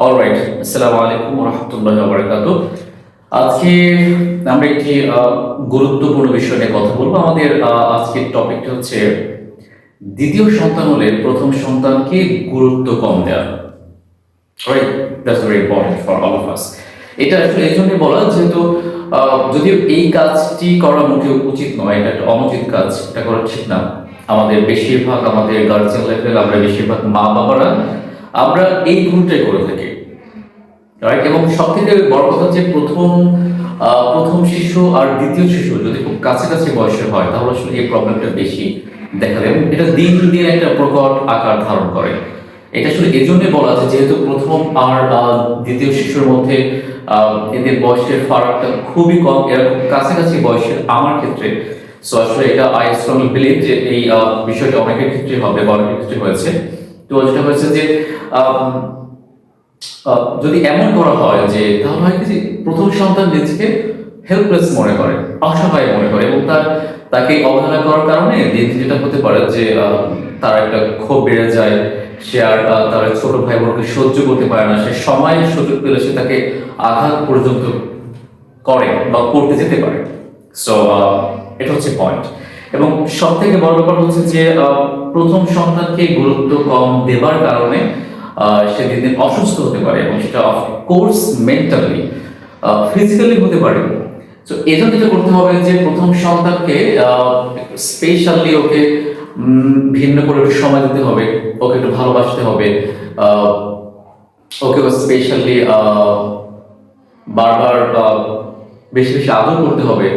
Alright, আসসালামু আলাইকুম ওয়া রাহমাতুল্লাহি ওয়া বারাকাতুহু। আজকে আমরা একটি গুরুত্বপূর্ণ বিষয় নিয়ে কথা বলবো। আমাদের আজকের টপিকটা হচ্ছে দ্বিতীয় সন্তান হলে প্রথম সন্তানকে গুরুত্ব কম দেওয়া। Right, that's very important for all of us. এটা আসলে এই জন্যই বলা যেহেতু যদিও এই কাজটি করা মোটেও উচিত নয়, এটা একটা অনুচিত কাজ, এটা করা ঠিক না। আমাদের গার্জিয়ান লেভেল আমরা বেশিরভাগ মা বাবারা আমরা এই ভুলটাই করে থাকি। রাইট, এবং সব থেকে বড় কথা হচ্ছে প্রথম শিশু আর দ্বিতীয় শিশু যদি খুব কাছাকাছি বয়সের হয় তাহলে আসলে এই প্রবলেমটা বেশি দেখা দেয় এবং এটা দিন দিন একটা প্রকট আকার ধারণ করে। এটা আসলে এই জন্যই বলা যে যেহেতু প্রথম আর দ্বিতীয় শিশুর মধ্যে এদের বয়সের ফারাকটা খুবই কম, এরা খুব কাছাকাছি বয়সের আমার ক্ষেত্রে। সো আসলে এটা আই স্ট্রংলি বিলিভ যে এই বিষয়টা অনেকের ক্ষেত্রে হবে বা অনেকের ক্ষেত্রে হয়েছে। তো যেটা হয়েছে যে যদি এমন করা হয় যে তাহলে হয় কি যে প্রথম সন্তান নিজেকে হেল্পলেস মনে করে, অসহায় মনে করে এবং তাকে অবহেলা করার কারণে দিন দিন যেটা হতে পারে যে তার একটা ক্ষোভ বেড়ে যায়। সে আর তার ছোট ভাই বোনকে সহ্য করতে পারে না, সে সময় সুযোগ পেলে সে তাকে আঘাত পর্যন্ত করে বা করতে যেতে পারে। সো এটা হচ্ছে পয়েন্ট। এবং সব থেকে বড় ব্যাপার হচ্ছে যে প্রথম সন্তানকে গুরুত্ব কম দেবার কারণে সে দিন দিন অসুস্থ হতে পারে এবং সেটা অফকোর্স মেন্টালি ফিজিক্যালি হতে পারে। তো এই জন্য যেটা করতে হবে যে প্রথম সন্তানকে স্পেশালি ওকে ভিন্ন করে একটু সময় দিতে হবে, ওকে একটু ভালোবাসতে হবে, ওকে স্পেশালি বারবার বেশি বেশি আদর করতে হবে।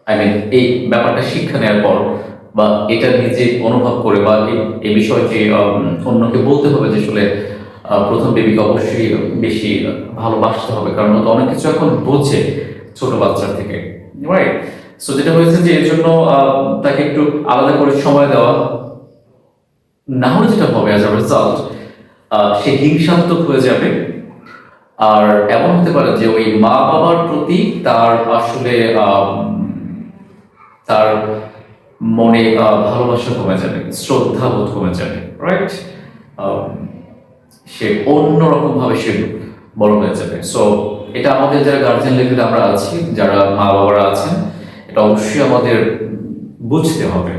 আই মিন এই ব্যাপারটা শিক্ষা নেওয়ার পর বা এটা নিজে অনুভব করে বা এই বিষয়টি অন্যকে বলতে হবে যে আসলে প্রথম বেবিকে অবশ্যই বেশি ভালোবাসতে হবে, কারণ ও তো অনেক কিছু এখন বোঝে ছোট বাচ্চা থেকে। রাইট, সো যেটা হয়েছে যে এর জন্য তাকে একটু আলাদা করে সময় দেওয়া, না হলে যেটা হবে অ্যাজ আ রেজাল্ট সে হিংসাত্মক হয়ে যাবে। আর এমন হতে পারে যে ওই মা বাবার প্রতি তার আসলে তার মনে ভালোবাসা কমে যাবে, শ্রদ্ধা বোধ কমে যাবে। রাইট, সে অন্যরকম ভাবে সে বড় হয়ে যাবে। সো এটা আমাদের যারা গার্জিয়ান লেভেলে আমরা আছি, যারা মা বাবারা আছেন, এটা অবশ্যই আমাদের বুঝতে হবে।